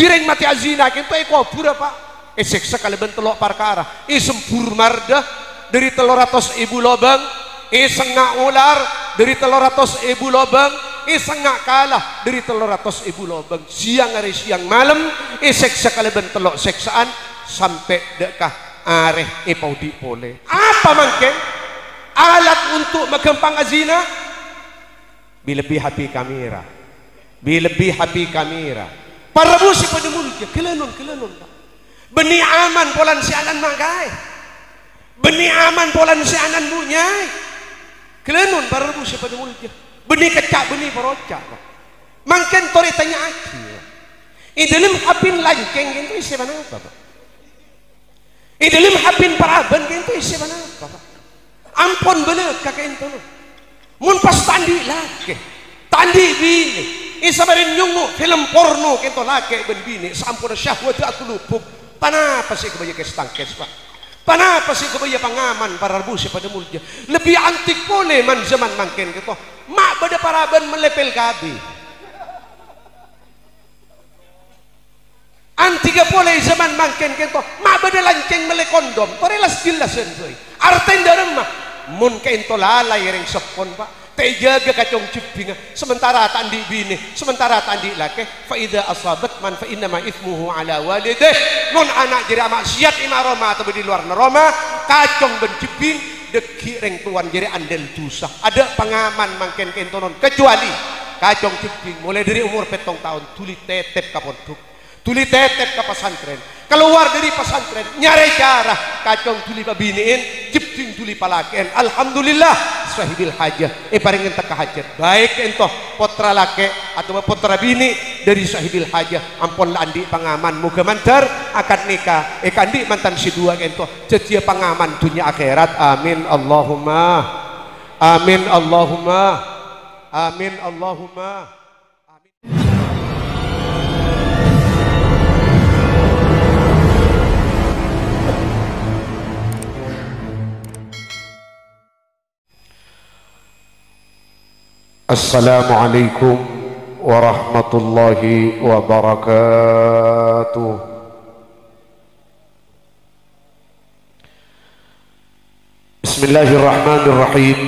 jireng mati azina kinto kubur pak seksa kalaban telok perkara sempur mardah dari 300.000 lobang sengak ular dari 300.000 lobang sengak kalah dari 300.000 lobang siang hari siang malam seksa kalaban telok seksaan sampai dekah areh paudi pole apa mangke alat untuk megempang azina bilebih hapi kamera bilebih hapi kamera para busi pada mulutnya kelenon beni aman polan si anan magai beni aman polan si anan bunyai kelenon para busi pada mulutnya beni kecak beni perocak mangken tori tanya aki dalam hapin lanceng itu isi mana apa dalam hapin paraban itu isi mana apa ampun bener kakek itu mun pas tandi laki tandi bini isabarin nyungu film porno kento laki ben bini sampun syahwat aku lupuk panapa sih kebaya kestangkes pak panapa sih kebaya pangaman para busi pada mulutnya lebih antik boleh man zaman mangken gitu mak bada paraban melepel gabi antiga boleh zaman mangken gitu mak bada lanceng mele kondom torelas jelasen soy arten dalam mah mun kento lalai ring sepon pak tejaga kacong cipinga sementara tandi bini sementara tandi laki fa idza asabat man fa inna ma ithmuhu ala walidih mun anak jadi maksiat ima roma atau di luar roma kacong benciping deki ring tuan jadi andel dosa ada pengaman mangken kentonon kecuali kacong ciping mulai dari umur 7 tahun tuli tetep kapondok tuli tetep ke pesantren keluar dari pesantren nyari cara kacong tuli babiniin jipting tuli palaken alhamdulillah sahibil hajah paringin teka hajat baik ento potra lake atau potra bini dari sahibil hajah ampun andi pangaman muga mantar akad nikah kandi mantan si dua ento cecia pangaman dunia akhirat amin Allahumma amin Allahumma amin Allahumma Assalamualaikum warahmatullahi wabarakatuh. Bismillahirrahmanirrahim.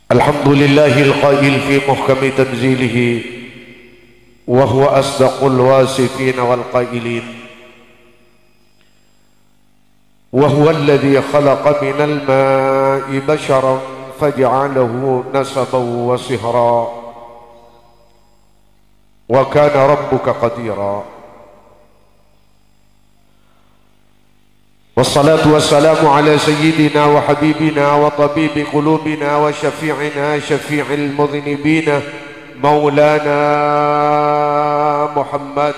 Alhamdulillahil qail fi muhkami tanzilihi wa huwa asdaqul wasifin wal qailin. وهو الذي خلق من الماء بشرا فجعله نسبا وصهرا وكان ربك قديرا والصلاة والسلام على سيدنا وحبيبنا وطبيب قلوبنا وشفيعنا شفيع المذنبين مولانا محمد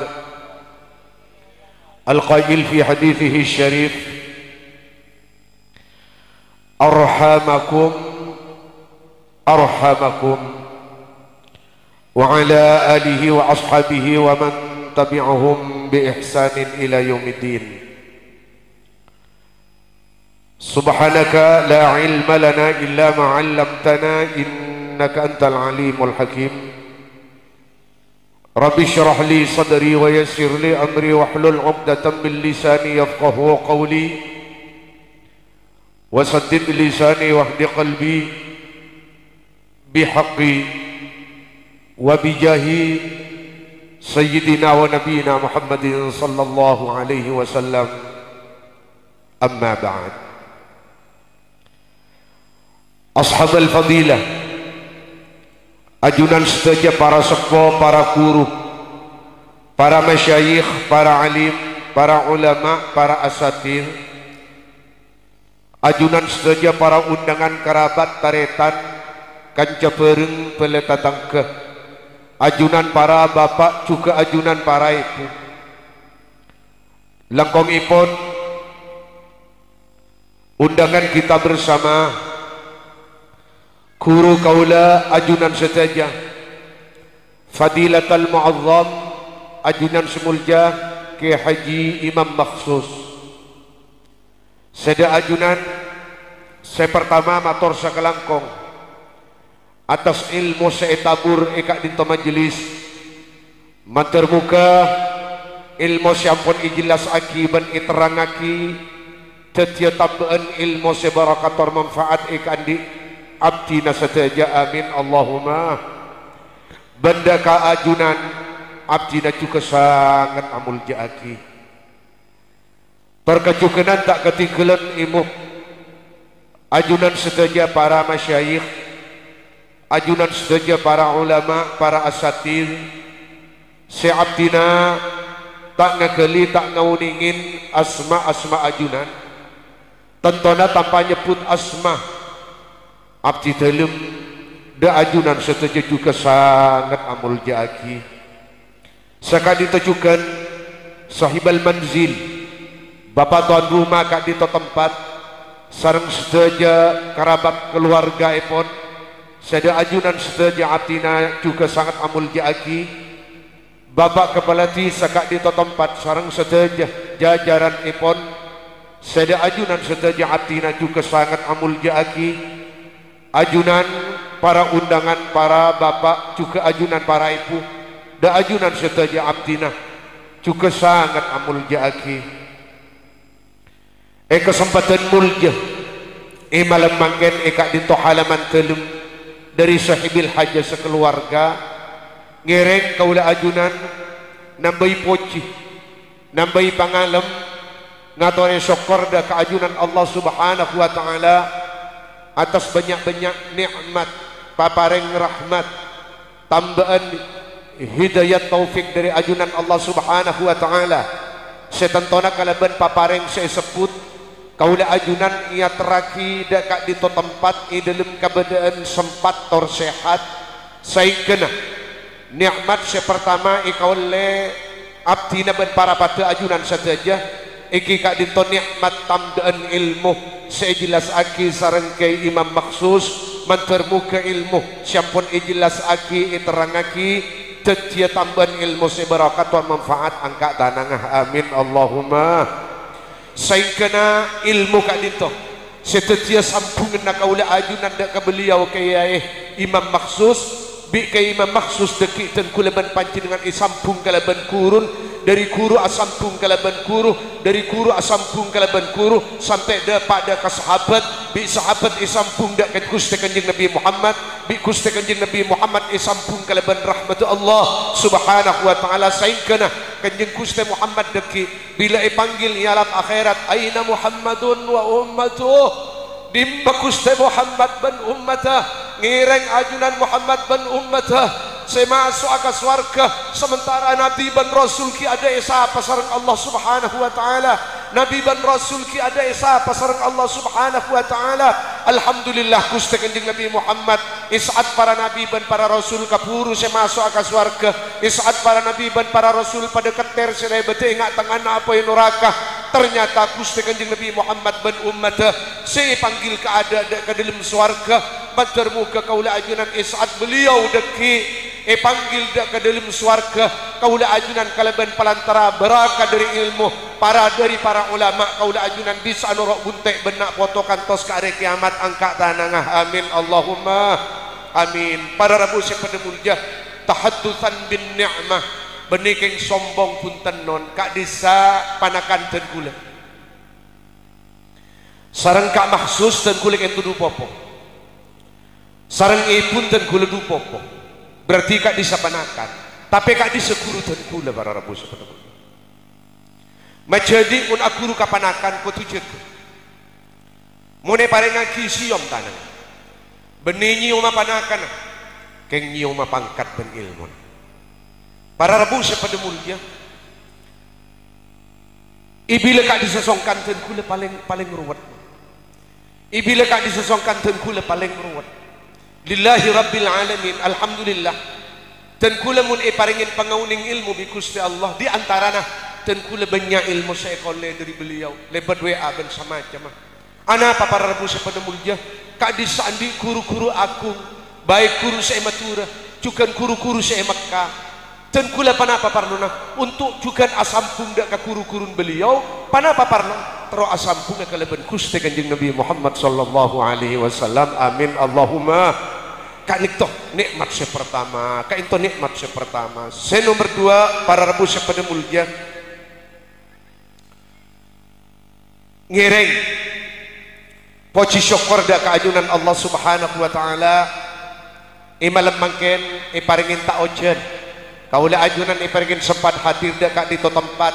القائل في حديثه الشريف أرحمكم أرحمكم وعلى آله وأصحابه ومن تبعهم بإحسان إلى يوم الدين سبحانك لا علم لنا إلا ما علمتنا إنك أنت العليم الحكيم رب اشرح لي صدري ويسر لي أمري واحلل عقدة من لساني يفقه قولي وسدد لساني واهد قلبي بحق وبجاه سيدنا ونبينا محمد صلى الله عليه وسلم أما بعد أصحاب الفضيلة ajunan sedaja para sepuh, para guru, para masyayikh, para alim, para ulama, para asatir, ajunan sedaja para undangan kerabat taretan kanca bereng peletatangke, ajunan para bapak juga ajunan para ibu. Langkongipun undangan kita bersama guru kaula ajunan sedaja Fadilatul Mu'azzam ajunan semulja ke Haji Imam Maksus seda ajunan saya pertama matur sakelangkong atas ilmu seetabur eka dinto majelis matur muka ilmu syampun ijelas aki ban iterangaki tetia tambahan ilmu sebarakator manfaat eka andi abdina sataja amin Allahumma benda kaajunan abdina juga sangat amul jaaki perkecukenan tak ketinggalan imuh ajunan sataja para masyayikh ajunan saja para ulama, para asatir si abdina tak ngegeli, tak ngauningin asma-asma ajunan tentona tanpa nyebut asma abdi dalam da ajunan saja juga sangat amul jaki sekali ditujukan sahibal manzil bapak tuan rumah kak dito tempat sarang saja kerabat keluarga epon sada ajunan saja abdina juga sangat amul jaki bapak kepala desa kak dito tempat sarang saja jajaran ipon sada ajunan saja abdina juga sangat amul jaki ajunan para undangan para bapak juga ajunan para ibu da ajunan saja abdina juga sangat amul jaki kesempatan mulja malam mangken kak dito halaman telum dari sahibil haja sekeluarga ngereng kaula ajunan nambai poci nambai pangalem ngatore syukur da keajunan Allah subhanahu wa ta'ala atas banyak-banyak nikmat papareng rahmat tambahan hidayat taufik dari ajunan Allah subhanahu wa ta'ala setentona kalaban papareng saya sebut kaula ajunan ia teraki dekat di tempat i dalam keadaan sempat tor sehat saya kena nikmat pertama i kaule abdina ben para pada ajunan saja iki kak dinto nikmat tamdaan ilmu sejelas aki sarengkai imam maksus mantermuka ilmu syampun ijelas aki iterangaki tetia tambahan ilmu sebarakat wa manfaat angka tanangah amin Allahumma saingkana ilmu kak dinto setetia sambungan nak kaula ajunan dak ka beliau kaya imam maksus bi kay imam maksus deki ten kulaban panjenengan isampung kalaban kurun dari kuru asampung kalaban kuru dari kuru asampung kalaban kuru sampai da pada ka sahabat bi sahabat isampung dak ka Gusti Kanjeng Nabi Muhammad bi Gusti Kanjeng Nabi Muhammad isampung kalaban rahmat Allah subhanahu wa ta'ala saingkana Kanjeng Gusti Muhammad deki bila ipanggil ialam akhirat aina Muhammadun wa ummatuh dimba Gusti Muhammad ban ummatah ngireng ajunan Muhammad ban ummatah saya masuk ke swarga sementara Nabi ban Rasul ki ada esa pasarang Allah subhanahu wa ta'ala Nabi ban Rasul ki ada esa pasarang Allah subhanahu wa ta'ala alhamdulillah Gusti Kanjeng Nabi Muhammad isaat para Nabi ban para Rasul kapuru saya masuk ke swarga isaat para Nabi ban para Rasul pada keter saya bete ingat tangan apa yang neraka ternyata Gusti Kanjeng Nabi Muhammad ban ummatah saya panggil ke ada ke dalam swarga matur muka kaula ajunan isaat beliau deki panggil dak ke dalam swarga kaula ajunan kalaban pelantara beraka dari ilmu dari para ulama kaula ajunan bisa norok buntek benak foto kantos ke hari kiamat angka tanangah amin Allahumma amin para rabu sepada mulia tahaddusan bin ni'mah benikeng sombong punten non kak desa panakan ten kula sareng kak maksus ten kula entu du popo sareng ipun ten kula du popo berarti kak disapanakan tapi kak disekuru dan kula para rabu seperti itu majadi mun akuru kapanakan ko tujet mune pare ngaki siom tanang benih nyium panakan keng nyium pangkat ben ilmu para rabu seperti mulia ibila kak disesongkan dan kula paling ruwet ibila kak disesongkan dan kula paling ruwet lillahi rabbil alamin alhamdulillah dan kula mun paringin pangauning ilmu bi Gusti Allah di antarana dan kula banyak ilmu saya kole dari beliau lebat WA ben sama macam ana apa para rabu sepada mulia kak disandi guru-guru aku baik guru saya matura juga guru-guru saya Makkah dan kula panapa parlona untuk juga asampung dak ka guru-gurun beliau panapa parlona tero asampung ka leben Gusti Kanjeng Nabi Muhammad sallallahu alaihi wasallam amin Allahumma Kak Nikto nikmat sepertama, Kak Into nikmat sepertama. Se nomor dua, para Rabu sepada mulia ngereng poci syukur da keajunan Allah subhanahu wa ta'ala malam mangken paringin tak ojen kaula ajunan paringin sempat hadir da kak dito tempat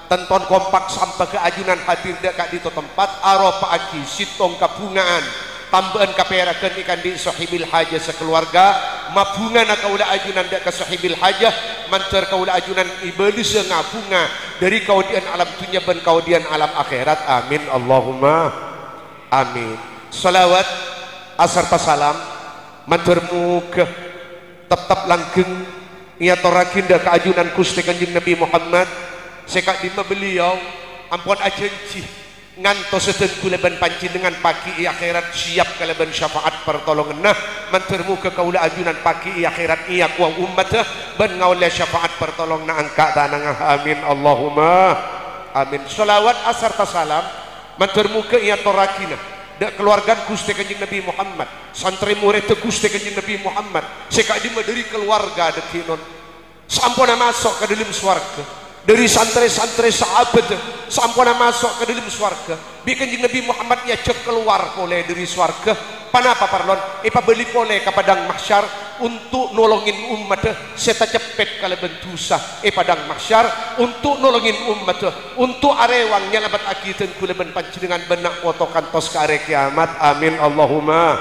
tenton kompak sampai keajunan hadir da kak dito tempat aropa aki sitong kabungaan tambahan kaperakan ikan di sahibil hajah sekeluarga mabunga na kaula ajunan da ka sahibil hajah mancar kaula ajunan ibadi ngabunga dari kaudian alam dunia dan kaudian alam akhirat. Amin Allahumma amin. Salawat asar salam manturmu ke tetap langgeng ia torakin da keajunan Gusti Kanjeng Nabi Muhammad sekak di beliau ampun ajenci ngantos sedeng kuleban panci dengan pagi akhirat siap kaleban syafaat pertolongan nah manturmu ke kaula ajunan pagi akhirat iya kuang umat ben ngaule syafaat pertolong na angka tanang. Amin Allahumma amin. Salawat asar salam manturmu ke iya torakina da keluarga Gusti Kanjeng Nabi Muhammad santri murid Gusti Kanjeng Nabi Muhammad sekak di dari keluarga dekinon sampuna masuk ke dalam swarga dari santri-santri sahabat sampuna masuk ke dalam swarga bikin Nabi Muhammad ya cek keluar oleh dari swarga panapa parlon beli oleh ke padang mahsyar untuk nolongin umat seta cepet kalau bentusa padang mahsyar untuk nolongin umat untuk arewang nyalabat akitan kuleban panjenengan benak potokan tos ke are kiamat. Amin Allahumma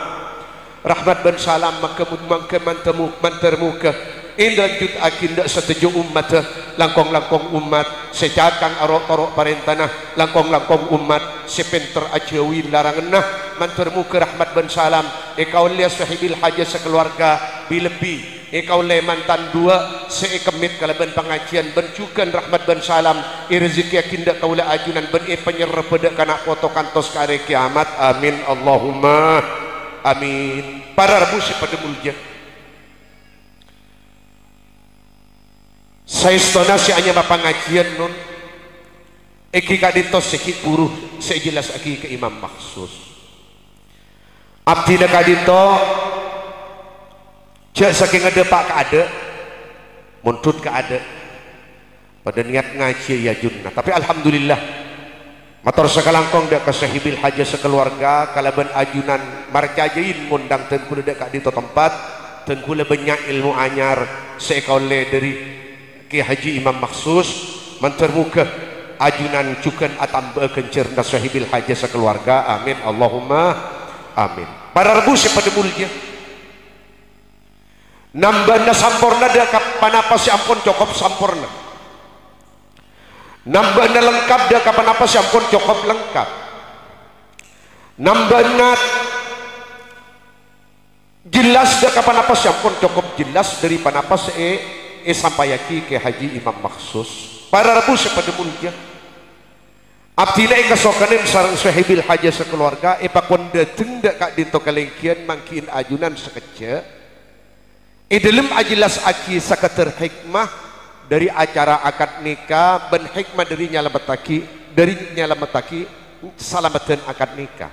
rahmat ben salam mangke mantermu ke indah jut akinda setuju umat langkong-langkong umat secakang arok-torok parentana langkong-langkong umat sepenter ajawi larangan nah mantermu ke rahmat ben salam kau lihat sahibil hajah sekeluarga bilebi kau lihat mantan dua seekemit kalaban pengajian bencukan rahmat ben salam rezeki akinda kau lihat ajunan ben penyerap pada kanak foto kantos kare kiamat. Amin Allahumma amin. Para Rabu pada mulia saya stonasi hanya pengajian non eki kadintos seki buruh saya jelas aki ke imam maksus abdi na kadinto cek saking ada pak keada muntut keada pada niat ngaji ya junna tapi alhamdulillah motor sekalangkong dak kesahibil haja sekeluarga kalaban ajunan marjajain ngundang tengkule dak kadinto tempat tengkule banyak ilmu anyar seekole dari Ki Haji Imam Maksus mantermuka ajunan cukan atamba kencer na sahibil haja sekeluarga. Amin Allahumma amin. Para Rabu pada mulia nambahna sampurna da kapanapa si ampun cukup sampurna nambahna lengkap da kapanapa si ampun cukup lengkap nambahna jelas da kapanapa si ampun cukup jelas dari panapa sampai yaki ke Haji Imam Maksus. Para Rabu pada mulia abdina kasokanin sarang sahibil haja sekeluarga pakonda tenda kak dinto kalengkian mangkin ajunan sekece dalam ajelas aki sakater hikmah dari acara akad nikah ben hikmah dari nyalamataki salamatan akad nikah.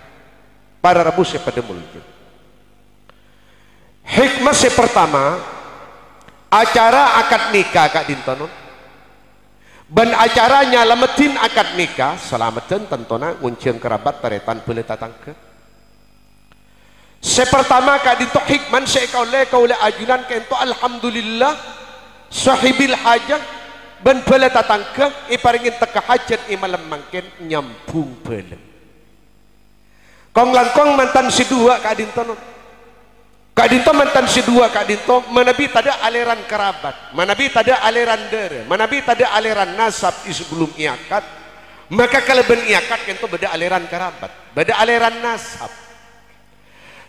Para Rabu pada mulia hikmah pertama acara akad nikah kak dintonon ban acaranya lamatin akad nikah selamatan tentona ngunceng kerabat taretan beli tatangke sepertama kak dinto hikman kaule ajunan kento alhamdulillah sahibil hajat ban beli tatangke iparingin teka hajat malam mangken nyambung beli kong langkong mantan si dua kak dintonon Kak Dinto mantan si dua Kak Dinto manabi tada aliran kerabat manabi tada aliran dere manabi tada aliran nasab sebelum iakat maka kalau ben iakat kento beda aliran kerabat beda aliran nasab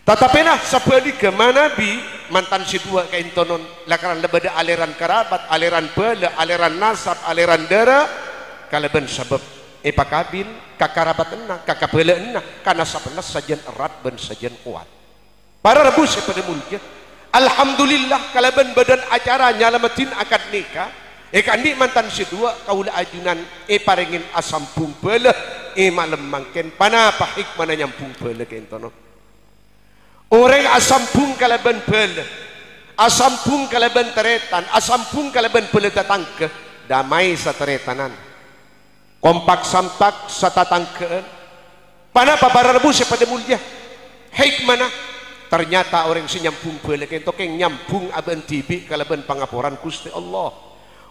tetapi nah sepedi ke manabi mantan si dua Kak Dinto non lakaran beda aliran kerabat aliran bela aliran nasab aliran dere kalau ben sebab pakabin kakarabat enak kakabela enak karena sabenas sajian erat ben sajian kuat. Para Rabu pada mulia alhamdulillah kalaban badan acara nyalamatin akad nikah kandi mantan si dua kaula ajunan paringin asam pumpele malam mangken panapa hikmana nyampung bele kentono orang asampung kalaban bela, asampung kalaban teretan, asampung kalaban bela tatangke, damai sateretanan, kompak samtak satatangkean. Panapa para rebus pada mulia hikmana ternyata orang si nyampung bela kento keng nyampung aban tibi kalaban pangaporan Gusti Allah.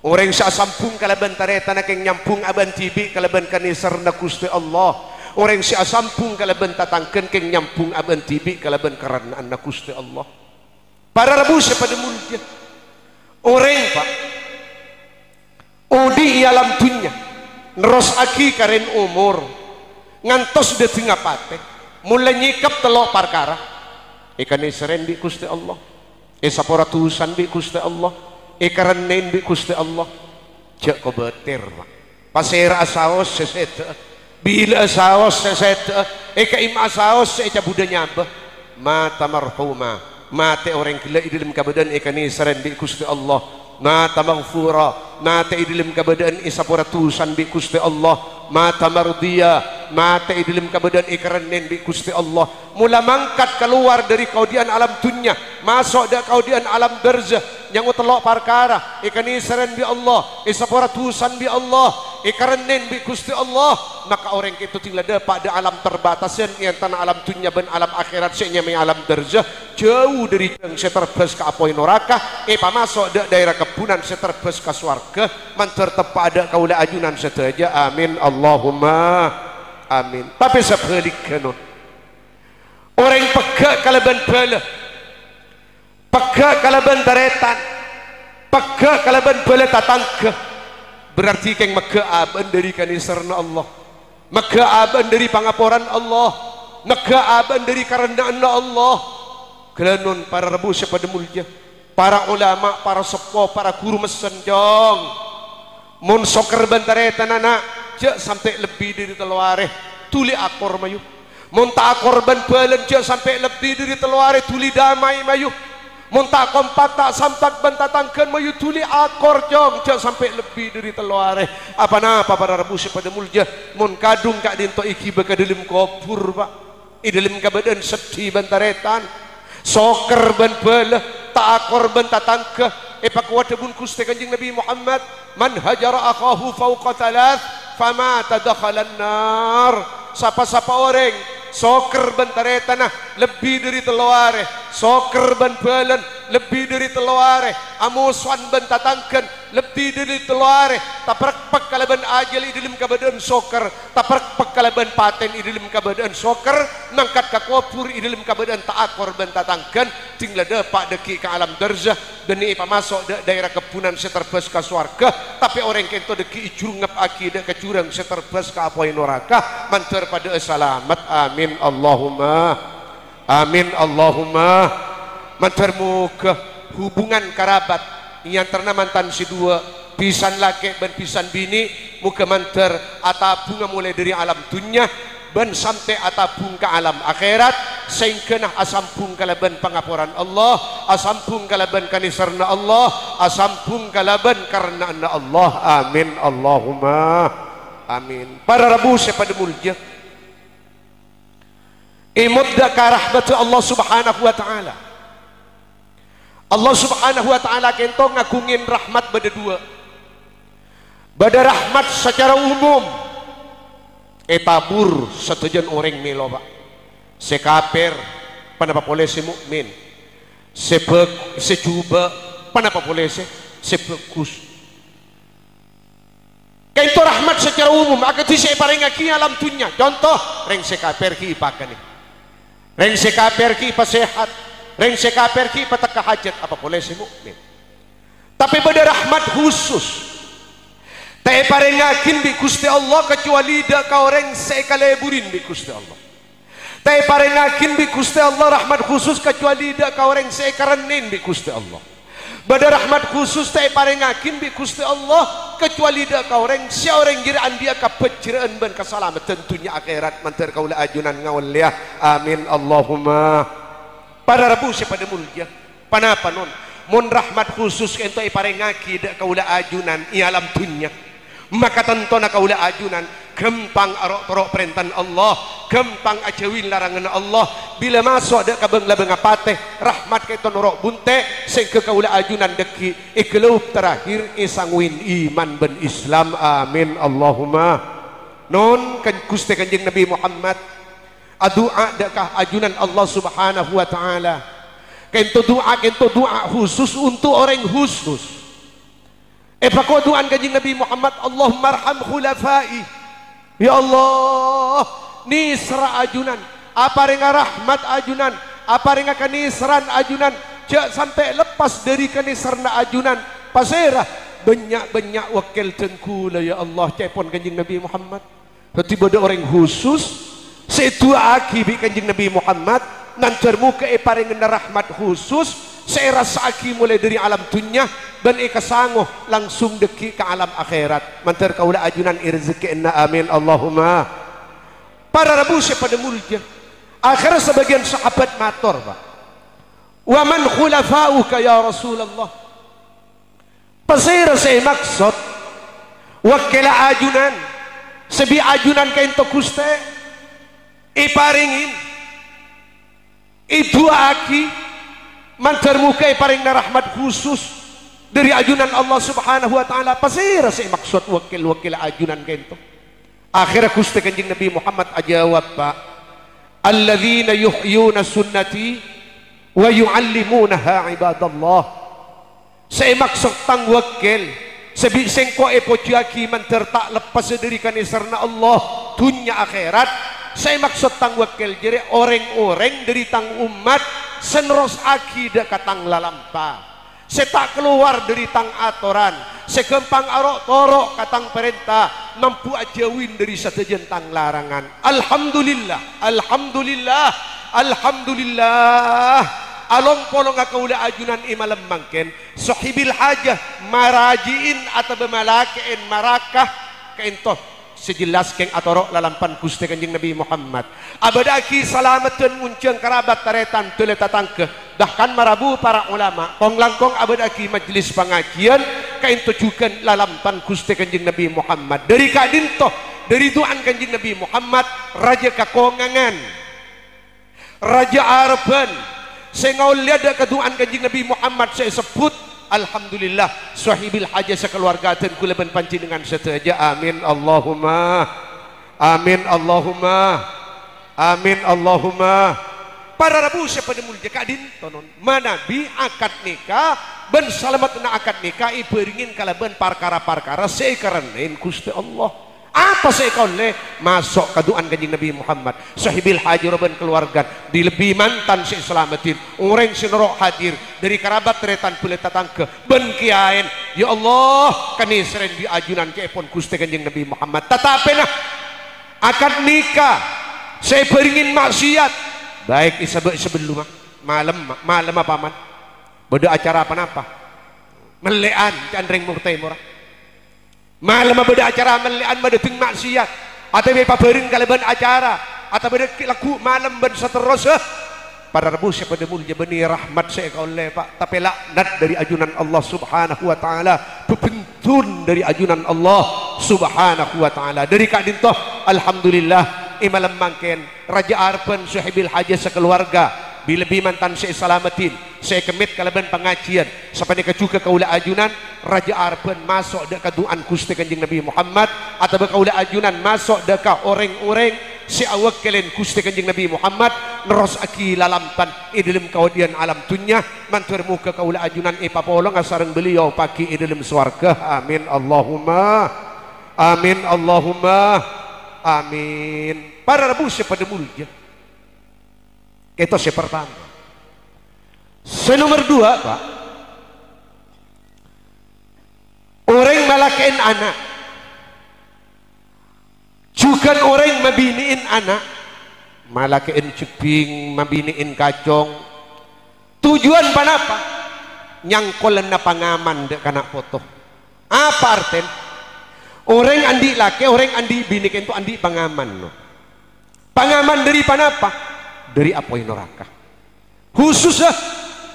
Orang sa sampung kalaban taretana keng nyampung aban tibi kalaban kanisarna Gusti Allah. Orang si asampung kalaban tatangken keng nyampung aban tibi kalaban karanaan na Gusti Allah. Para rebus pada mulia orang pak odi alam dunya neros aki karen umur ngantos de tengah pate mulai nyikap telok perkara ikan seren bi Gusti Allah saporatusan bi Gusti Allah karanen bi Gusti Allah jak ko beter pak pasir asaos seset bila asaos seset kaim asaos eca budanya bah mata marhuma mate orang gila di dalam kebadan ikan seren bi Gusti Allah mata maghfura mata di dalam kebadan saporatusan bi Gusti Allah mata mardiya mata di dalam kebadan karanen bi Gusti Allah mula mangkat keluar dari kaudian alam dunya masuk dak kaudian alam barzah yang utelok perkara ikan seren bi Allah saporatusan bi Allah karanen bi Gusti Allah maka orang itu tinggal dapat da alam terbatasan yang tanah alam dunya ben alam akhirat senya me alam barzah jauh dari yang seterbes ke apoi neraka masuk dak daerah kebunan seterbes ke swarga manter tepada kaula ajunan sedaja amin Allahumma amin. Tapi sebaliknya orang pegak kalaban bala pegak kalaban taretan pegak kalaban bala tatangke berarti keng mega aban dari kanisarna Allah mega aban dari pangaporan Allah mega aban dari karenaan Allah kelanon para rebus pada mulia para ulama para sepuh para guru mesen jong mun soker bantaretan anak jak sampai lebih dari teluare tuli akor mayu monta akor ban balen jak sampai lebih dari teluare tuli damai mayu monta kompak tak sampak bantatangkan mayu tuli akor jong jak sampai lebih dari teluare apa napa para rebus pada mulia mon kadung kak dinto iki beka dalam kopur pak dalam kebadan sedih bantaretan soker ban bala tak akor ban tatangka pak wadabun Gusti Kanjeng Nabi Muhammad man hajara akahu fauqa thalath fama tadakhalan nar sapa-sapa orang soker ban taretanah lebih dari teluare soker ban balan lebih dari teluare amuswan ban tatangkan lebih dari teluare taprak kalaban ajal di dalam kebadan soker taprak kalaban paten di dalam kebadan soker nangkat ka kopur di dalam kebadan taakor ban tatangkan tinggal dapat deki ke alam barzah dan ni masuk daerah kepunan seterbes ka swarga tapi orang kento deki ijurungap akidah ke jurang seterbes ka apoi neraka manter pada selamat amin Allahumma amin Allahumma manter muka hubungan karabat yang ternaman tan si dua pisan laki dan pisan bini muka manter atabunga mulai dari alam dunya ben sampai atabung ke alam akhirat sehingga asampung kalaban pangaporan Allah asampung kalaban kanisarna Allah asampung kalaban karena Allah amin Allahumma amin. Para rebus pada mulia imudda ka rahmatu Allah subhanahu wa ta'ala Allah subhanahu wa ta'ala kento ngagungin rahmat pada dua pada rahmat secara umum tabur setujuan orang melo pak sekaper panapa boleh si mukmin sejuba panapa boleh sebagus kento rahmat secara umum akan disek paling aki alam dunya contoh reng sekaper ki ipakan nih reng sekaper ki pasehat reng sekaper ki pataka hajat apa boleh si mukmin tapi pada rahmat khusus tak parengakin bi Gusti Allah kecuali dak ka orang sekaleburin bi Gusti Allah tak parengakin bi Gusti Allah rahmat khusus kecuali dak ka orang sekarenin bi Gusti Allah pada rahmat khusus tak parengakin bi Gusti Allah kecuali dak ka orang orang giraan dia ka pejiraan ban kasalamat tentunya akhirat mantar kaula ajunan ngawliya amin Allahumma. Para rebus pada mulia panapa non mun rahmat khusus ento parengaki dak kaula ajunan i alam dunya maka tentona kaula ajunan gempang arok torok perintah Allah, gempang ajawin larangan Allah. Bila masuk dek kabeng labeng apate rahmat kita norok bunte sehingga kaula ajunan deki ikelub terakhir isangwin iman ben Islam. Amin Allahumma. Non kan Gusti Kanjeng Nabi Muhammad adua dekah ajunan Allah Subhanahu wa taala. Kento doa khusus untuk orang khusus. Pakoduan Kanjeng Nabi Muhammad, Allahumma arham khulafai. Ya Allah, nisra ajunan, apa ringa rahmat ajunan, apa ringa kanisran ajunan, jak sampai lepas dari kanisarna ajunan, pasirah banyak wakil tengkula ya Allah, cepon Kanjeng Nabi Muhammad. Berarti ada orang khusus, setu akibi Kanjeng Nabi Muhammad, nanti muka paring rahmat khusus. Saya rasa aki mulai dari alam dunia dan ikasangoh langsung deki ke alam akhirat. Mantar kaula ajunan irzeki inna amin Allahumma. Para rabu pada mulia. Akhirnya sebagian sahabat matur Pak. Wa man khulafauka ya Rasulullah. Pasir saya maksud wakil ajunan sebi ajunan kain to Guste iparingin itu aki mantar muka paring rahmat khusus dari ajunan Allah Subhanahu wa taala. Pasir saya maksud wakil ajunan kento. Akhirnya Gusti Kanjeng Nabi Muhammad ajawab Pak, alladzina yuhyuna sunnati wa yuallimunaha ibadallah. Saya maksud tang wakil sebi sengko pojaki mantar tak lepas dari kanisarna Allah dunia akhirat. Saya maksud tang wakil jadi orang-orang dari tang umat seneros akidah katang lalampa. Saya tak keluar dari tang atoran, saya gempang arok torok katang perintah, mampu ajawin dari sesajen tang larangan. Alhamdulillah, alhamdulillah, alhamdulillah. Along polong akaula ajunan imalam mangken sahibil hajah marajiin atau bemalakein marakah keintoh sejelas keng atorok lalampan Gusti Kanjeng Nabi Muhammad. Abadaki salamatan muncang kerabat taretan tule tatangke. Bahkan marabu para ulama kong langkong abadaki majlis pengajian kain tujukan lalampan Gusti Kanjeng Nabi Muhammad. Dari kadintoh dari doan Kanjeng Nabi Muhammad raja kakongangan, raja Arban. Saya ngau lihat keduaan Kanjeng Nabi Muhammad saya sebut alhamdulillah sahibil hajah sekeluarga dan kuleban panci dengan seteja. Amin Allahumma, amin Allahumma, amin Allahumma. Para rabu pada mulia kadin tonon manabi akad nikah ben salamat na akad nikah iberingin kalaban perkara-perkara seikarenain Gusti Allah. Apa saya kole masuk kaduan Kanjeng Nabi Muhammad sahibil haji roban keluarga di lebih mantan si selamatin orang sinorok hadir dari kerabat teretan pula tatangke ben kiain ya Allah kanisren di ajunan kepon Gusti Kanjeng Nabi Muhammad. Tetapi nah akad nikah saya beringin maksiat baik sebelum malam apa man beda acara apa melean candring murtai murah malam beda acara melian badating maksiat atau bepa berin kalaban acara atau beda laku malam ben seterusnya. Para rebus pada mulia beni rahmat saya oleh Pak tapi laknat dari ajunan Allah Subhanahu wa taala, pepentun dari ajunan Allah Subhanahu wa taala. Dari kadintoh alhamdulillah imalam mangken raja arpen sahibil hajah sekeluarga lebih mantan saya salamatin saya kemit kalaban pengajian sampai juga kaula ajunan raja arpen masuk dekat duaan Gusti Kanjeng Nabi Muhammad atau kaula ajunan masuk dekat orang-orang si awak kalian Gusti Kanjeng Nabi Muhammad neros aki lalampan dalam kaudian alam dunia mantur muka kaula ajunan papolong asareng beliau pagi dalam swarga. Amin Allahumma, amin Allahumma, amin. Para rabu pada mulia itu yang pertama. Nomor dua Pak, orang malakain anak juga orang mabiniin anak malakain ceping mabiniin kacong tujuan panapa nyangkolan na pangaman dek kanak foto apa arten orang andi laki orang andi binikin itu andi pangaman no. Pangaman dari panapa dari apoy neraka khususnya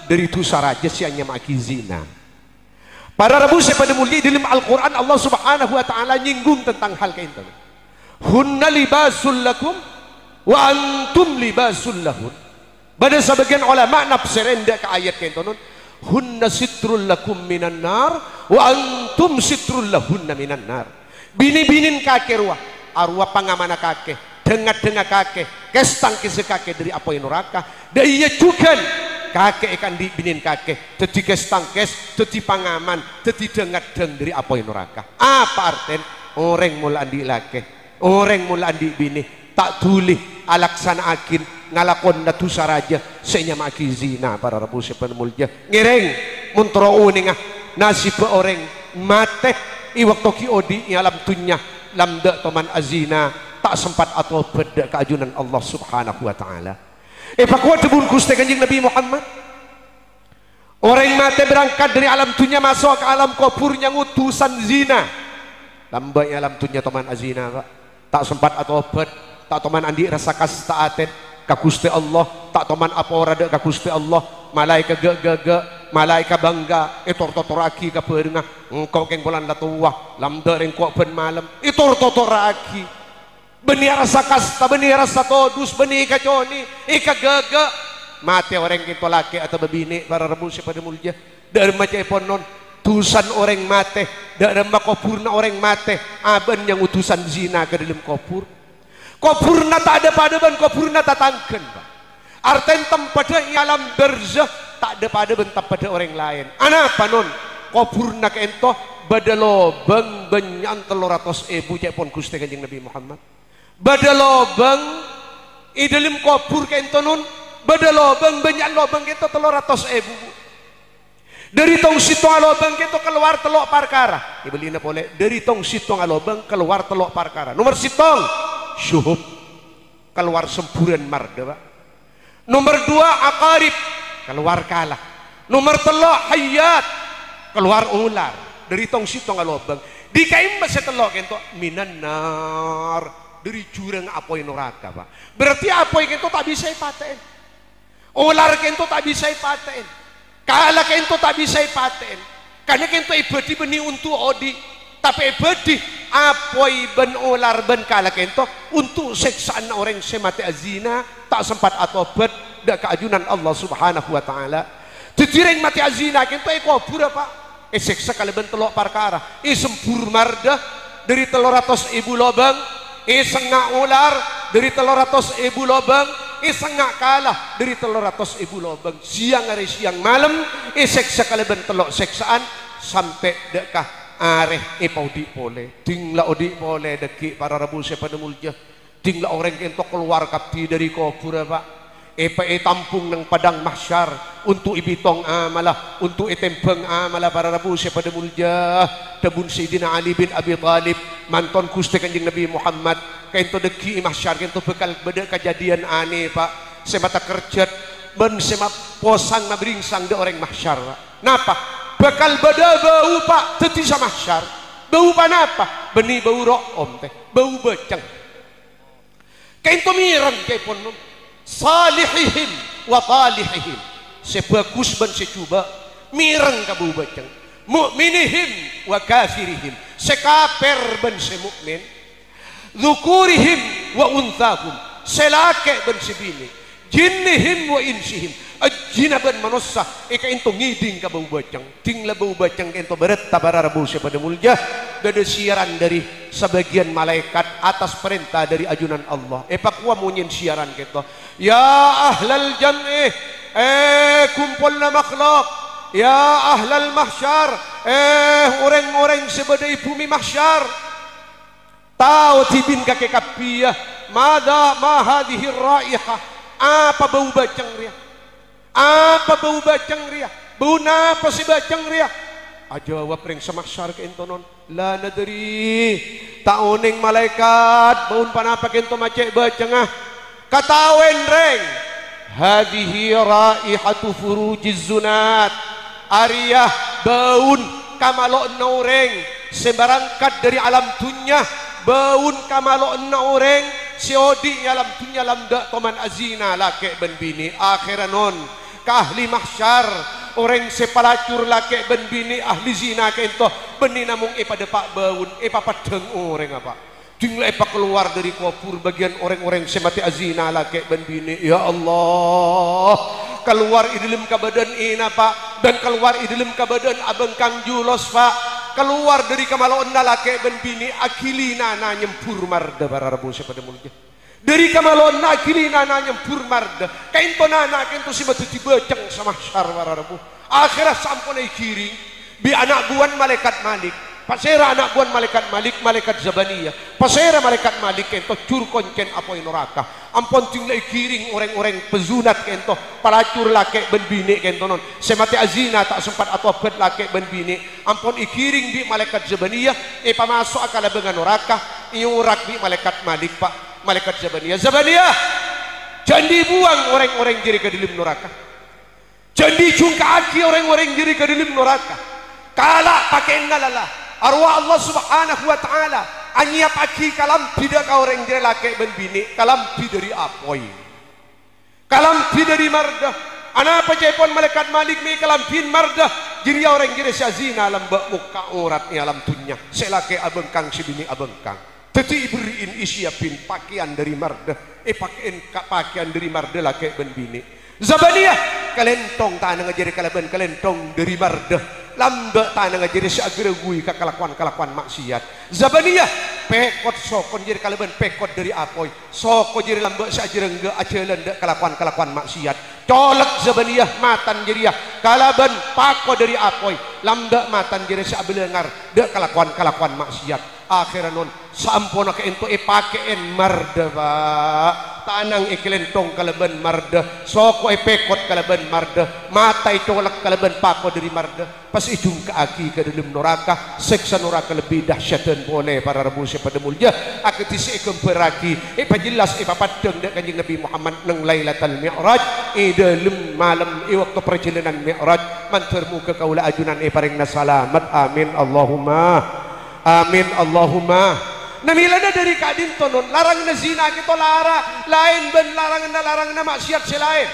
dari dosa raja sianya maki zina. Para rabu pada mulia dalam Al-Quran Allah Subhanahu wa taala nyinggung tentang hal kain itu. hunna libasul lakum wa antum libasul lahun. Pada sebagian ulama nafsirin dak ayat kayak itu, hunna sitrul lakum minan nar wa antum sitrul lahunna minan nar. Bini-binin kakek arwah pangamana kakek, dengar-dengar kakek, kestang kise kakek dari apa yang neraka. Dan iya juga kakek ikan dibinin kakek, jadi kestang kes, jadi pangaman, jadi dengar-dengar dari apa yang neraka. Apa artinya? Orang mula andi laki, orang mula andi bini, tak tuli alaksana akin ngalakon na tusa raja senya maki zina para rabu sepan mulja ngireng muntro uninga nasib orang mate i waktu ki odi alam tunya lamda toman azina tak sempat atau beda keajunan Allah subhanahu wa ta'ala. Pakwa debun kuste kanjing Nabi Muhammad, orang mate berangkat dari alam tunya masuk ke alam kubur yang utusan zina lambai alam tunya toman azina pak tak sempat atau beda tak toman andi rasa kastaaten ka Gusti Allah, tak toman apa ora ka Gusti Allah, malaikat gege malaikat bangga itor-totoraki ka berenga engkau keng bulan latuwa lamda ring kok ben malam itor-totoraki beni rasa kasta beni rasa todus beni ka joni ika gege mate orang kita laki atau bebini para rebu pada mulja dari macam ponon utusan orang mate dari makopurna orang mate aben yang utusan zina ke dalam kopur kopurna tak ada padaban kopurna tak tangken arten tempada alam berzah tak ada padaban pada orang lain anak panon kopurna ke ento badalo bang benyan 300.000 cepon Gusti Kanjeng Nabi Muhammad badalo bang i dalam kopur ke ento nun badalo bang benyan lobang ke ento 300.000 dari tong sitong alobang ke ento keluar telok parkara ibelina boleh dari tong sitong alobang keluar telok parkara nomor sitong syuhub keluar semburan marda pak. Nomor 2 akarib keluar kalah. Nomor 3 hayat keluar ular dari tong sitong alobang dikaim masih telok kento minan nar dari jurang apoi neraka pak. Berarti apoi kento tak bisa ipaten ular kento tak bisa ipaten kalah kento tak bisa ipaten karena kento ibadi beni untuk odi tapi ibadi apoi ben ular ben kalah kento untuk seksaan orang semate azina tak sempat atobat dak keajunan Allah subhanahu wa ta'ala ditireng mati azina kento kubur apa seksa kaleban telok perkara sempur marda dari 300.000 lobang sengak ular dari 300.000 lobang sengak kalah dari 300.000 lobang siang hari siang malam seksa kaleban telok seksaan sampai dekah areh paudi boleh tingla odi boleh deki para rabu pada mulja tingla orang kento keluar kapti dari kubur pak tampung nang padang mahsyar untuk ibitong amalah untuk itembang amalah para rabu pada mulja tabun Sayyidina Ali bin Abi Thalib manton Gusti Kanjeng Nabi Muhammad kento deki mahsyar kento bekal beda kejadian aneh pak semata kerjat ben semat posang naberingsang de orang mahsyar pak napa bakal bada bau pak teti sama mahsyar bau panapa beni bau room teh bau beceng kento miran kay ponom salihihim wa talihihim sebagus ban secuba miran ka bau beceng mu'minihim wa kafirihim sekaper ban semukmin dzukurihim wa unthahum selake ban sebini jinnihim wa insihim ajinaban manusia ika into ngiding ka bau bacang tingla bau bacang ento beret tabara rabu pada mulja gada siaran dari sebagian malaikat atas perintah dari ajunan Allah pakwa munyin siaran gitu ya ahlal jam'i kumpulna makhluk ya ahlal mahsyar orang-orang sebadai bumi mahsyar tahu tibin kake kapiyah mada ma hadhihi raihah apa bau bacang ria apa bau bacang ria bau napa si bacang ria ajawab ring semaksar ke intonon la nadri taoning malaikat baun panapa kento macek bacang katawen reng hadhihi raihatu furujiz zunat ariyah baun kamalo naureng sebarangkat dari alam dunya baun kamalo naureng siodi alam dunya lamda toman azina lake ben bini akhiranon ahli mahsyar orang sepalacur laki ben bini ahli zina kento beni namung pada pak baun papadeng orang apa tinggal apa keluar dari kubur bagian orang-orang semati azina laki ben bini. Ya Allah, keluar idilim ke badan ina pak, dan keluar idilim ke badan abang kang julos pak, keluar dari kamalon laki ben bini akilina na nyempur marda bararabu sepada mulutnya. Dari kamalon na akilina na nyempur marda kainto nana kainto si batu tibeceng sama syar bararabu. Akhirnya sampunai kiri bi anak buan malaikat Malik. Pasera anak buan malaikat Malik, malaikat Zabaniyah. Pasera malaikat Malik kento curkon ken apoy neraka. Ampon tinglay kiring orang-orang pezunat kento palacur laki ben bini kento non. Semati azina tak sempat atau bet laki ben bini. Ampon ikiring di malaikat Zabaniyah pamasok akala bengan neraka. Iurak di malaikat Malik pak, malaikat Zabaniyah. Zabaniyah, jangan dibuang orang-orang jadi ke dalam neraka. Jangan dicungkaki orang-orang jadi ke dalam neraka. Kala pakai ngalala. Arwah Allah subhanahu wa ta'ala anyap aki kalampi da ka orang dire laki ben bini kalampi dari apoy kalampi dari marda anapa cepon malaikat Malik mi kalampin marda jadi orang dire syazina lambak muka urat ni alam tunya selake abengkang si bini abengkang teti iberiin isiapin pakaian dari marda pakaian dari marda laki ben bini. Zabaniyah kalentong tanah ngajari kalaban kalentong dari marda lambak tanah ngajari seageragui ke kelakuan maksiat. Zabaniyah pekot sokon jadi kalaban pekot dari apoy sokon jadi lambak seagerengga ajalan dek kelakuan maksiat. Colek Zabaniyah matan jadi ya kalaban pako dari apoy lambak matan jadi seabelengar dek kelakuan maksiat. Akhiran non sampona ke ento pakeen marda pak tanang ikelentong kalaban marda soko pekot kalaban marda mata colek kalaban pako dari marda pas ujung ke aki ke dalam neraka seksa neraka lebih dahsyatan boleh para rebu pada mulia aketisi kemperaki pajelas papadeng dak kanjeng Nabi Muhammad nang Lailatul Mi'raj dalam malam waktu perjalanan Mi'raj mantermu ke kaula ajunan paring nasalamat amin Allahumma amin Allahumma. Namilana dari kadin tonon larang na zina kita lain ben larang na maksiat selain.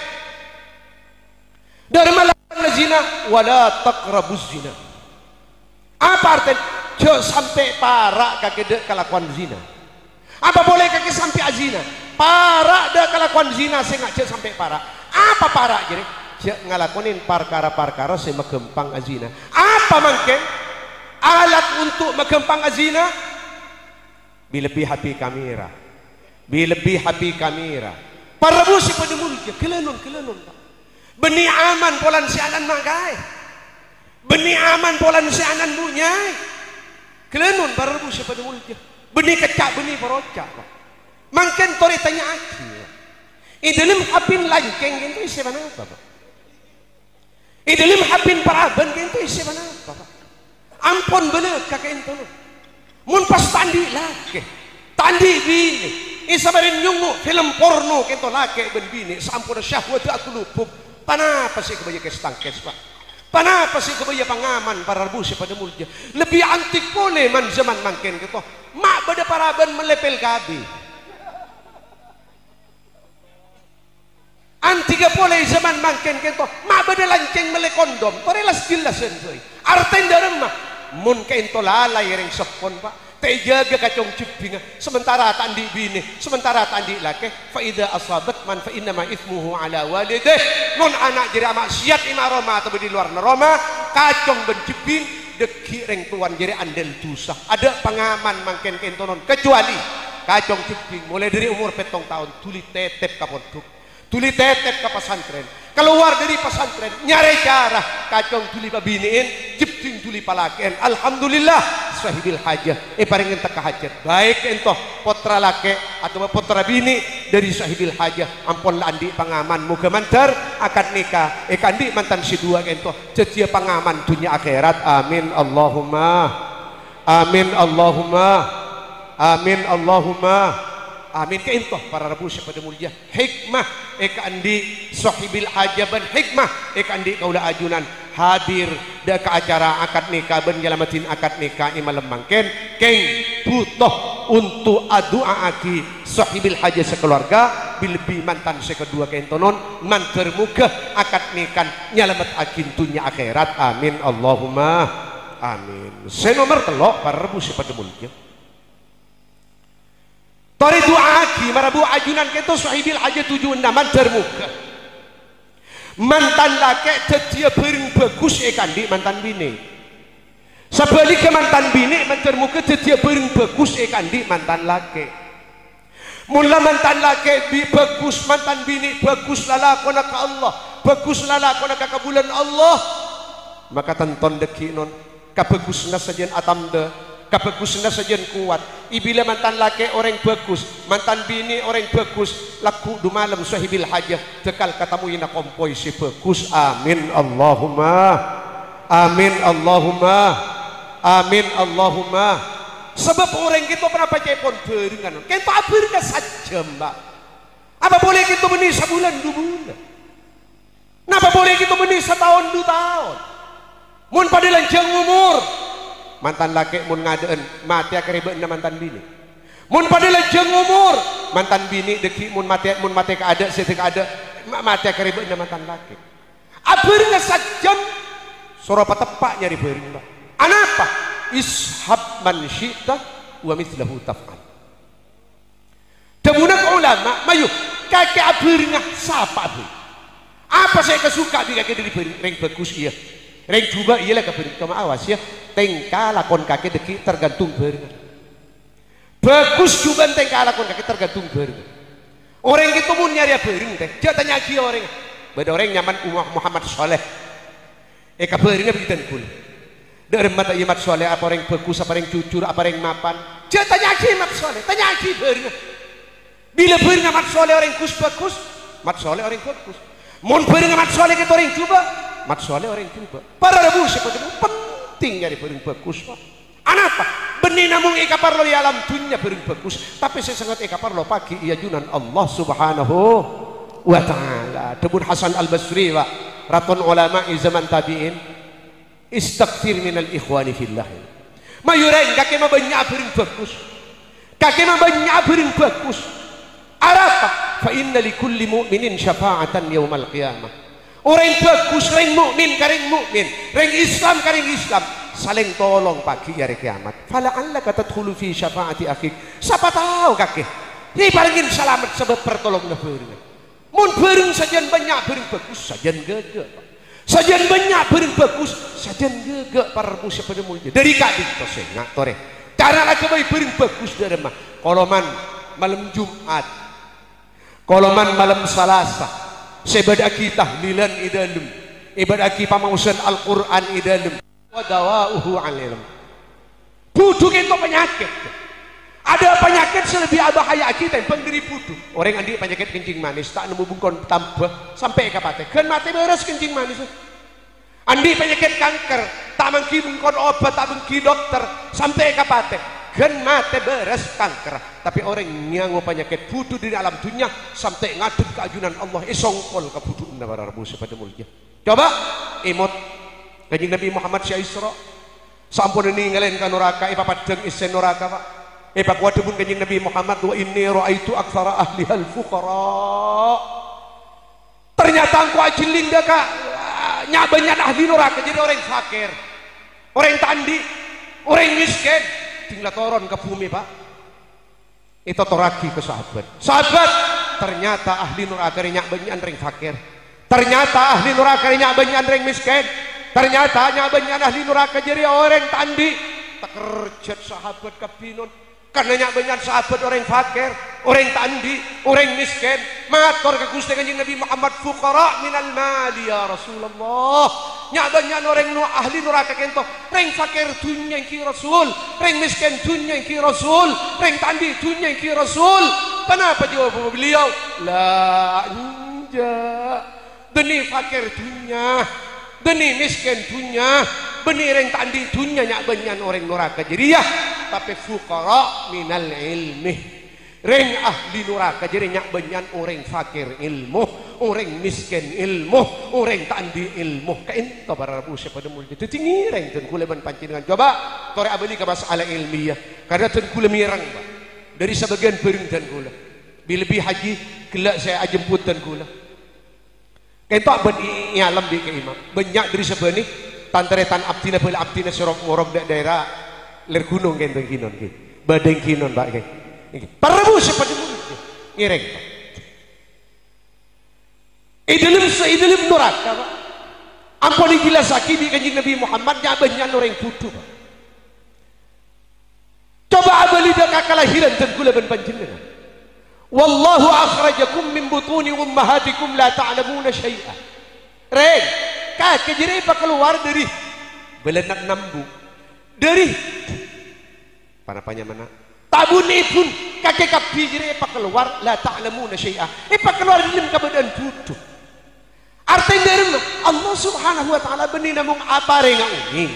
Dari larang na zina wala taqrabuz zina. Apa artinya? Jangan sampai parah kagak kelakuan zina. Apa boleh kagak sampai azina? Parah dah kelakuan zina saya ngajak sampai parah. Apa parah jadi? Jangan ngalakonin perkara-perkara saya megempang azina. Apa mungkin? Alat untuk megempang azina bilebih hapi kamera bilebih hapi kamera para busi pada mulutnya kelenon pak beni aman polan si anan magai beni aman polan si anan bunyai kelenon para busi pada mulutnya beni kecak beni perocak pak mangken tori tanya aki idalim hapin lanceng gitu isi mana apa pak idalim hapin paraban gitu isi mana apa pak ampun bener kakek itu mun pas tandi laki tandi bini isabarin nyungu film porno kento laki ben bini sampun syahwat aku lupuk panapa sih kebaya kestangkes pak panapa sih kebaya pangaman para rebu pada mulutnya lebih antik boleh man zaman mangken gitu mak bada paraban melepel gabi antiga boleh zaman mangken gitu mak bada lanceng mele kondom torelas jelasen soi arten dalam mah mun kento lalai ring sepon pak tejaga kacong cipinga sementara tandi bini sementara tandi laki fa idza asabat man fa inna ma ithmuhu ala walidih non anak jadi maksiat ima roma atau di luar neroma kacong benciping deki ring tuan jadi andel dosa ada pengaman mangken kento non kecuali kacong ciping mulai dari umur 7 tahun tuli tetep kapondok tuli tetep ke pesantren keluar dari pesantren nyari cara kacong tuli pabiniin cipting tuli palakian alhamdulillah sahibil hajah paringin teka hajat baik ento potra laki atau potra bini dari sahibil hajah ampun andi pangaman muga mantar akad nikah kandi mantan si dua ento cecia pangaman dunia akhirat amin Allahumma amin Allahumma amin Allahumma amin ke intoh para rebu pada mulia hikmah andi sahibil hajaban hikmah andi kaula ajunan hadir da ke acara akad nikah ben nyelamatin akad nikah malam mangken keng butuh untuk adua aki sahibil haja sekeluarga bilebi mantan sekedua kentonon manter muga akad nikah nyelamat akin dunya akhirat amin Allahumma amin. Saya nomor telok para rebu pada mulia Tori doa lagi marabu ajunan kita sahibil haja 76 mantar muka. Mantan laki tetia bering bagus kandi mantan bini. Sebaliknya mantan bini mantar muka tetia bering bagus kandi mantan laki. Mula mantan laki bagus, mantan bini bagus lalakona ka Allah, bagus lalakona ka kabulan Allah. Maka tonton deki non kabagusna sajen atamda, kabagusna sajen kuat. Ibila mantan laki orang bagus, mantan bini orang bagus, laku du malam sahibil hajah tekal katamu ina kompoi si bagus. Amin Allahumma, amin Allahumma, amin Allahumma. Sebab orang kita pernah baca pun beringan, kita beringan saja mbak. Apa boleh kita menih sebulan 2 bulan? Kenapa boleh kita menih setahun 2 tahun? Mun pada lanjang umur, mantan laki mun ngadeen mati akriben mantan bini. Mun pada lanjang umur, mantan bini deki mun mati keada setik ada mati akriben mantan laki. Beringan saja, surah tepak nyari beringan. Anapa? Ishab man syi'ta wa mithlahu taf'al. Demunak ulama mayu kakek abirngah sapa abir. Apa saya kesuka di kakek dari reng bagus iya. Reng juga iya lah kabir kama awas ya. Tengka lakon kakek deki tergantung beringan. Bagus juga tengka lakon kakek tergantung beringan. Orang itu pun nyari bering teh. Dia tanya lagi orang. Beda orang nyaman Muhammad Saleh. Kabirnya begitu kul. Dari mata imat soleh apa orang bagus apa orang jujur apa orang mapan. Dia tanya lagi imat soleh, tanya lagi beringat. Bila beringat mat soleh orang bagus, mat soleh orang bagus. Mun beringat mat soleh kita orang coba, mat soleh orang coba. Para rebu seperti itu penting jadi bering bagus. Anapa? Benih namun eka parlo di alam dunia bering bagus. Tapi saya sangat eka parlo pagi ia junan Allah Subhanahu wa Ta'ala. Debun Hasan Al Basri wa raton ulama zaman tabiin. Istaghfir minal ikhwani fillah. Mayureng kakek banyak bering bagus. Kakek banyak bering bagus. Arapa? Fa inna likulli mu'minin syafa'atan yaumal qiyamah. Orang bagus reng mukmin kareng mukmin, reng Islam kareng Islam saling tolong pagi hari kiamat. Fala'allaka tadkhulu fi syafa'ati akhik. Siapa tahu kakek. Ini palingin selamat sebab pertolong bering. Mun bering sajian banyak bering bagus sajian gege. Sajian banyak bering bagus, sajian gege para musuh pada mulia. Dari kading to sengak tore. Cara lagi bering bagus dari mah. Koloman malam Jumat, koloman malam Selasa. Sebadah kita lilan idalum, ibadah kita pamausan Al-Quran idalum. Wadawauhu alilm. Putu itu penyakit. Ada penyakit selebih bahaya kita yang pendiri putu. Orang andi penyakit kencing manis tak nemu bungkon tambah sampai kapate. Kan mati beres kencing manis. Andi penyakit kanker tak mengki bungkon obat tak mengki dokter sampai kapate. Kan mati beres kanker. Tapi orang yang penyakit putu di alam dunia sampai ngadep keajunan Allah isongkol ke putu unda para rabu sepada mulia. Coba imut kanjeng Nabi Muhammad Syekh Isra. Sampun ninggalin ka neraka ipapadeng isen neraka Pak. Pak wadubun kanjeng Nabi Muhammad wa inni ra'aitu aktsara ahlihal fuqara. Ternyata engkau ajiling dah kak nyabanyan ahli neraka jadi orang fakir, orang tandi, orang miskin tinggal turun ke bumi Pak. Itu toraki ke sahabat. Sahabat ternyata ahli neraka nyabanyan orang fakir. Ternyata ahli neraka nyabanyan orang miskin. Ternyata nyabanyan ahli neraka jadi orang tandi. Tak kerja sahabat kepinon. Karena banyak sahabat orang fakir, orang tandi, orang miskin, matur ke Gusti Kanjeng Nabi Muhammad fuqara minal mali ya Rasulullah. Banyak orang ahli neraka kento, orang fakir dunya ki Rasul, orang miskin dunya ki Rasul, orang tandi dunya ki Rasul. Kenapa jawab beliau? La anja. Deni fakir dunya, deni miskin dunya, benih yang tandi dunya banyak orang neraka jadi ya. Tapi fuqara minal ilmi reng ahli neraka jadi nyak banyak orang fakir ilmu, orang miskin ilmu, orang tandi ilmu. Kain kabar rabu pada mulia itu tinggi reng dan kula ban pancingan. Coba tore abadi ke masalah ilmiah karena dan kula mirang Pak dari sebagian bering dan kula lebih haji kelak saya jemput dan kula kain tak ban alam di keimam banyak dari sebani tantaretan abdina bela abdina serok ngorok daerah ler gunung kenteng kinon ki badeng kinon Pak ki para Rabu sepada mulutnya ngireng Pak. Idalim neraka Pak. Ampun dijelasaki di kanjeng Nabi Muhammad nyabahnya orang putu Pak. Coba abali dah kelahiran dan kulaban panjenengan. Wallahu akhrajakum min butuni ummahatikum la ta'lamuna syai'a. Reng, kakek jadi apa keluar dari belenak nambu. Dari panapanya mana? Tabuni pun kakek kapi jadi apa keluar la ta'lamuna syai'a. Apa keluar dalam keadaan butuh. Artinya dari Allah Subhanahu wa taala benih namung apa reng nging.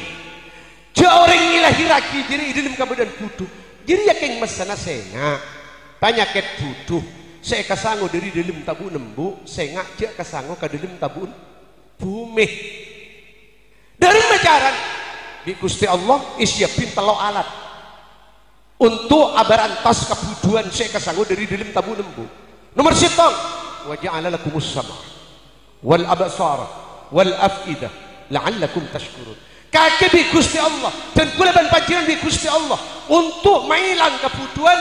Jauh orang ilahiraki jadi dalam keadaan butuh. Jadi yakin mesana senga. Banyaket butuh saya kasango dari dalam tabu nembu saya ngajak kasango ke dalam tabu bumi dari macaran di Gusti Allah isiapin telo alat untuk abarantas kebutuhan saya kasango dari dalam tabu nembu. Nomor sitong wa ja'ala lakumus sama wal absara wal afidah la'allakum tashkurun. Kakek di Gusti Allah dan kulaban panjenengan di Gusti Allah untuk mailang kebutuhan.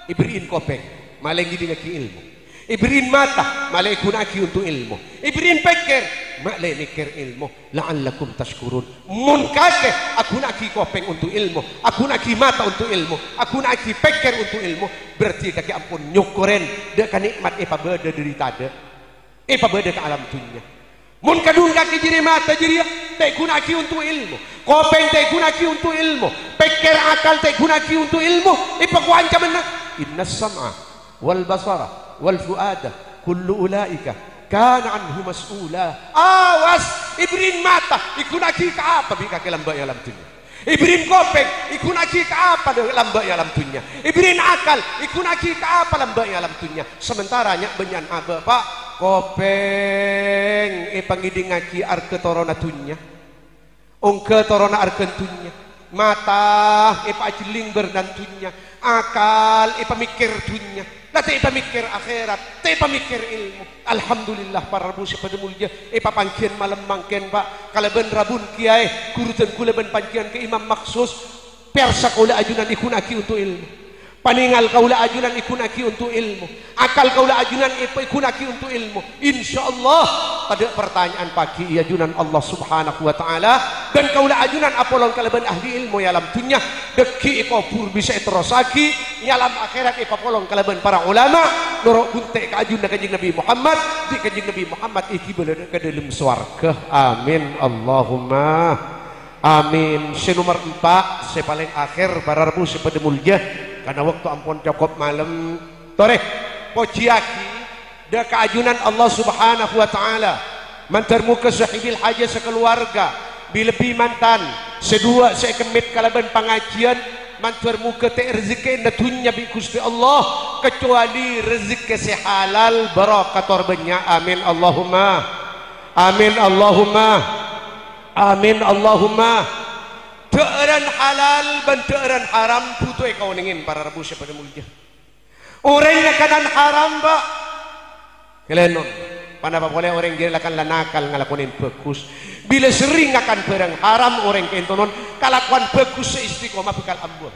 Iberiin kopeng, malah gini ngaki ilmu. Iberiin mata, malah kunaki untuk ilmu. Iberiin pikir, malah mikir ilmu. La'allakum tashkurun. Mun kakek, aku naki kopeng untuk ilmu. Aku naki mata untuk ilmu. Aku naki pikir untuk ilmu. Berarti kakek ampun nyukuren. Dia kan nikmat apa beda dari tada. Apa beda ke alam dunia. Mun kadun kaki jadi mata jadi tak gunaki untuk ilmu. Kopeng tak gunaki untuk ilmu. Pikir akal tak gunaki untuk ilmu. Ipa ku ancam nak. Inna sam'a wal basara wal fuada kullu ulaika kana anhu mas'ula. Awas ibrin mata ikunaki ke apa bi kaki lambak alam dunia. Ibrin kopeng ikunaki ke apa lambak alam dunia. Ibrin akal ikunaki ke apa lambak alam dunia. Sementara nyak benyan aba Pak kopeng pangidingaki arke torona dunia. Ongke torona arke dunia. Mata paciling bernantunya, akal pemikir dunia, nanti pemikir akhirat, pemikir ilmu. Alhamdulillah para Rabu sepada mulia, pangkian malam mangken Pak, kalau ben rabun kiai, kurutan kula ben pangkian ke imam maksus, persa kaula ajunan ikunaki untuk ilmu. Paningal kaula ajunan ikunaki untuk ilmu. Akal kaula ajunan ikunaki untuk ilmu. Insyaallah pada pertanyaan pagi ajunan Allah Subhanahu wa taala dan kaula ajunan apolong kalaban ahli ilmu ya alam dunya deki ikopur bisa terosaki nyalam akhirat ipapolong kalaban para ulama norok gunte ka ajunan kanjeng Nabi Muhammad di kanjeng Nabi Muhammad iki beuleuh ke dalam swarga. Amin Allahumma amin. Nomor 4 saya paling akhir para Rabu sepada mulia karena waktu ampun cukup malam toreh pojiaki da keajunan Allah Subhanahu wa taala mantarmu ke sahibil haja sekeluarga bilebi mantan sedua saya kemit kalaban pengajian mantarmu ke te rezeki natunya bi Gusti Allah kecuali rezeki sehalal barakator banyak. Amin Allahumma amin Allahumma amin Allahumma. Teeran halal dan teeran haram putu kau ningin para Rabu sepada mulia. Orang kanan haram Pak. Kelenon. Panapa boleh orang dia akan lanakal ngalakonin bagus. Bila sering akan barang haram orang kentonon kalakuan bagus seistiqomah bekal ambur.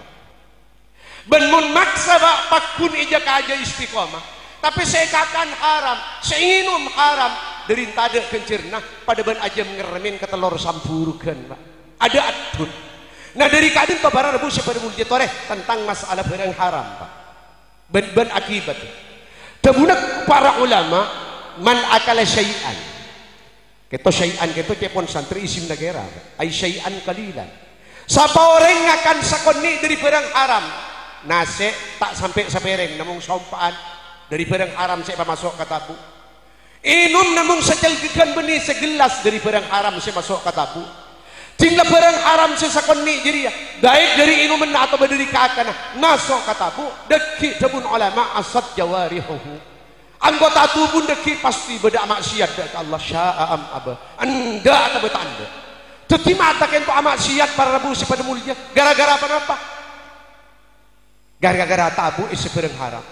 Ben mun maksa Pak pakun ija kaja istiqomah. Tapi saya kakan haram, saya inginum haram dari tada kencirna pada ben aja ngeremin ke telur samburukan Pak. Ada adun. Nah dari kadin to para Rabu sepada mulia toreh tentang masalah barang haram Pak. Ben akibat. Tebunak para ulama man akala syai'an. Keto syai'an keto cepon santri isim negara. Ay syai'an kalilan. Sapa orang akan sakoni dari barang haram. Nase tak sampai sapereng namung sompaan dari barang haram saya masuk ke tabu. Inum namung secelgikan benih segelas dari barang haram saya masuk ke tabu. Tinggal barang haram sesakon ni jadi ya baik dari inuman atau dari kakana masuk kata bu deki tabun ulama asad jawarihuhu anggota tubuh deki pasti beda maksiat dari Allah syaa am aba anda atau betanda teti mata kento maksiat para Rabu sepada mulia gara-gara apa gara-gara tabu isi barang haram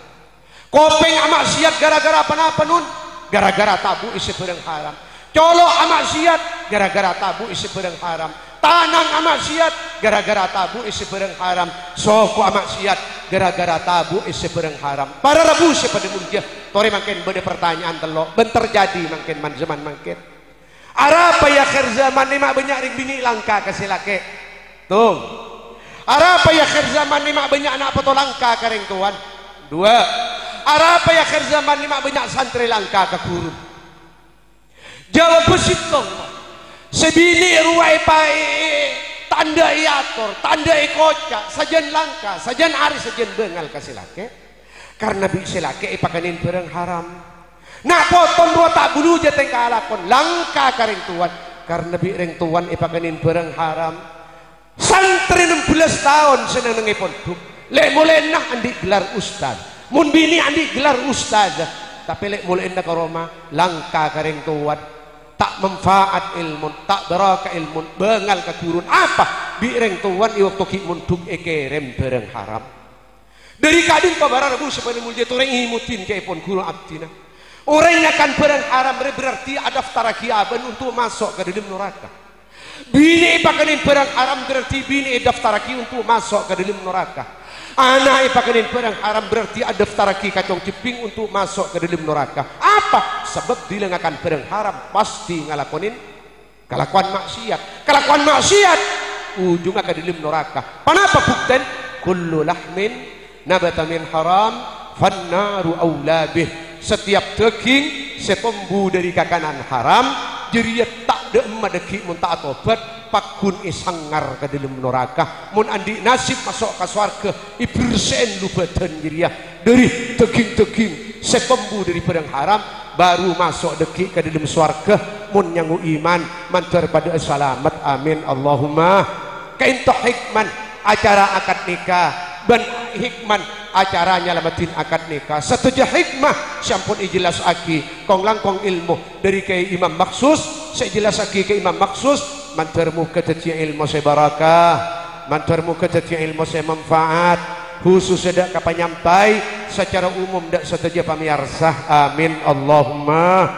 kopeng maksiat gara-gara apa nun gara-gara tabu isi barang haram colok maksiat gara-gara tabu isi barang haram tanang amaksiat gara-gara tabu isi barang haram, soko amaksiat gara-gara tabu isi barang haram. Para rabu pada mulia tori makin beda pertanyaan telok ben terjadi makin man zaman makin arapa ya akhir zaman ni mak banyak ring bini langka kasih laki tuh arapa ya akhir zaman ni mak banyak anak poto langka kareng tuan dua arapa ya akhir zaman ni mak banyak santri langka ke guru jawab besitong sebini ruai pai tanda iator tanda ikocak sajan langka sajan ari sajan bengal kasih laki karena bisa laki ipakanin barang haram nak potong dua tak bulu jateng kalakon langka karing tuan karena bireng tuan ipakanin barang haram santri 16 tahun senang nengipon lek mulai nah andi gelar ustad mun bini andi gelar ustad tapi lek mulai nak Roma langka karing tuan tak manfaat ilmu tak baraka ilmu bengal kagurun apa bireng tuan iwaktu kimunduk ekerem barang haram dari kadin pabara rabu sepenuh mulia orang imutin kaipun guru abdina orang yang akan barang haram berarti ada daftar kiaban untuk masuk ke dalam neraka bini pakanin barang haram berarti bini daftar untuk masuk ke dalam neraka anak pakanin barang haram berarti ada daftar kacau ciping untuk masuk ke dalam neraka apa sebab dilengakan barang haram pasti ngalakonin kelakuan maksiat ujungnya ke dalam neraka kenapa bukten kullu lahmin nabata min haram fannaru aulabih setiap daging setombu dari kakanan haram jadi tak de emma deki mun tak tobat pakun isangar ke dalam neraka mun andi nasib masuk ke swarga ibersen lu badan jadi dari daging-daging setombu dari barang haram baru masuk deki ke dalam swarga mun nyangu iman mantar pada selamat amin Allahumma kainto hikman acara akad nikah ben hikman acaranya lamatin akad nikah setuju hikmah sampun ijelas aki kong langkong ilmu dari ke Imam Maksus saya jelas aki ke Imam Maksus mantarmu ketetia ilmu saya barakah mantarmu ketetia ilmu saya manfaat khusus sedak kapanyampai secara umum dak setuju pamiarsah amin Allahumma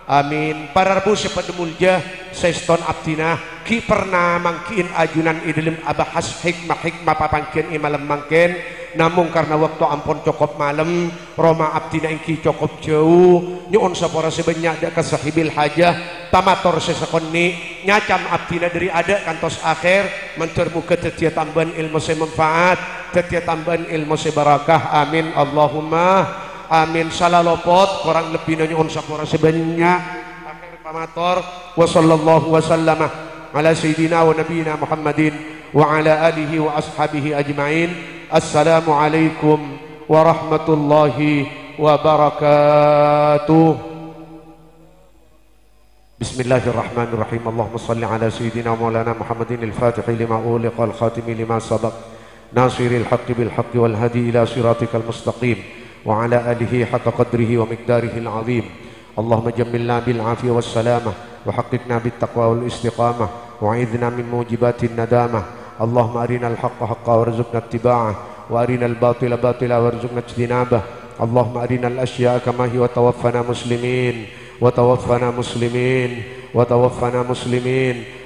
amin para rabu sepada mulia seston abdina ki pernah mangkin ajunan idilim abahas hikmah papangkin imalam mangkin namun karena waktu ampun cukup malam Roma abdina ingki cukup jauh nyuun sapora sebanyak dak kesahibil hajah tamator sesekonni nyacam abdina dari ada kantos akhir mentermu ketetia tambahan ilmu semanfaat tetia tambahan ilmu sebarakah amin Allahumma amin salah lopot kurang lebih nyuun sapora sebanyak akhir pamator wa sallallahu wa sallama ala sayyidina wa nabiyina Muhammadin wa ala alihi wa ashabihi ajma'in. Assalamualaikum warahmatullahi wabarakatuh. Bismillahirrahmanirrahim. Allahumma salli ala sayyidina maulana Muhammadin al-fatih lima uliqa al-khatim lima sabaq nasiril haqqi bil haqqi wal hadi ila siratikal mustaqim wa ala alihi haqqa qadrihi wa miqdarihi al-azim. Allahumma jammilna bil afiyah was salamah wa haqiqna bit taqwa wal istiqamah wa a'idhna min mujibatin nadamah. Allahumma arinal haqqa haqqa warzuqna ittiba'ah wa arinal batila batila warzuqna ijtinabah. Allahumma arinal asya'a kama hiya wa tawaffana muslimin wa tawaffana muslimin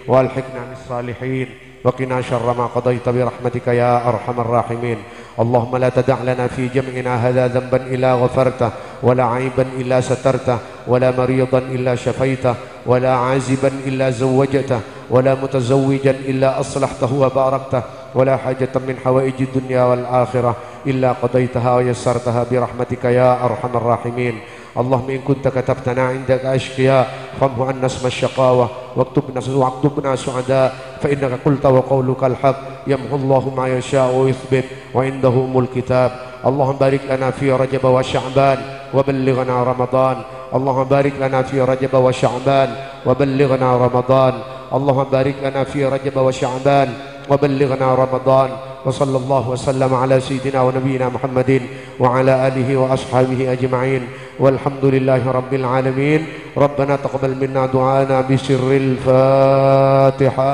wa alhiqna bis salihin wa qina syarra ma qadaita bi rahmatika ya arhamar rahimin. Allahumma la tada' lana fi jam'ina hadha dhanban illa ghafartah wa la 'aiban illa satartah wa la maridan illa shafaitah wa la 'aziban illa zawwajtah ولا متزوجا إلا أصلحته وباركته ولا حاجة من حوائج الدنيا والآخرة إلا قضيتها ويسرتها برحمتك يا أرحم الراحمين. اللهم إن كنت كتبتنا عندك أشقياء فامه عنا اسم الشقاوة واكتبنا سعداء فإنك قلت وقولك الحق يمحو الله ما يشاء ويثبت وعنده أم الكتاب. اللهم بارك لنا في رجب وشعبان وبلغنا رمضان. اللهم بارك لنا في رجب وشعبان وبلغنا رمضان. اللهم بارك لنا في رجب وشعبان وبلغنا رمضان. وصلى الله وسلم على سيدنا ونبينا محمد وعلى آله وأصحابه أجمعين والحمد لله رب العالمين. ربنا تقبل منا دعانا بسر الفاتحة.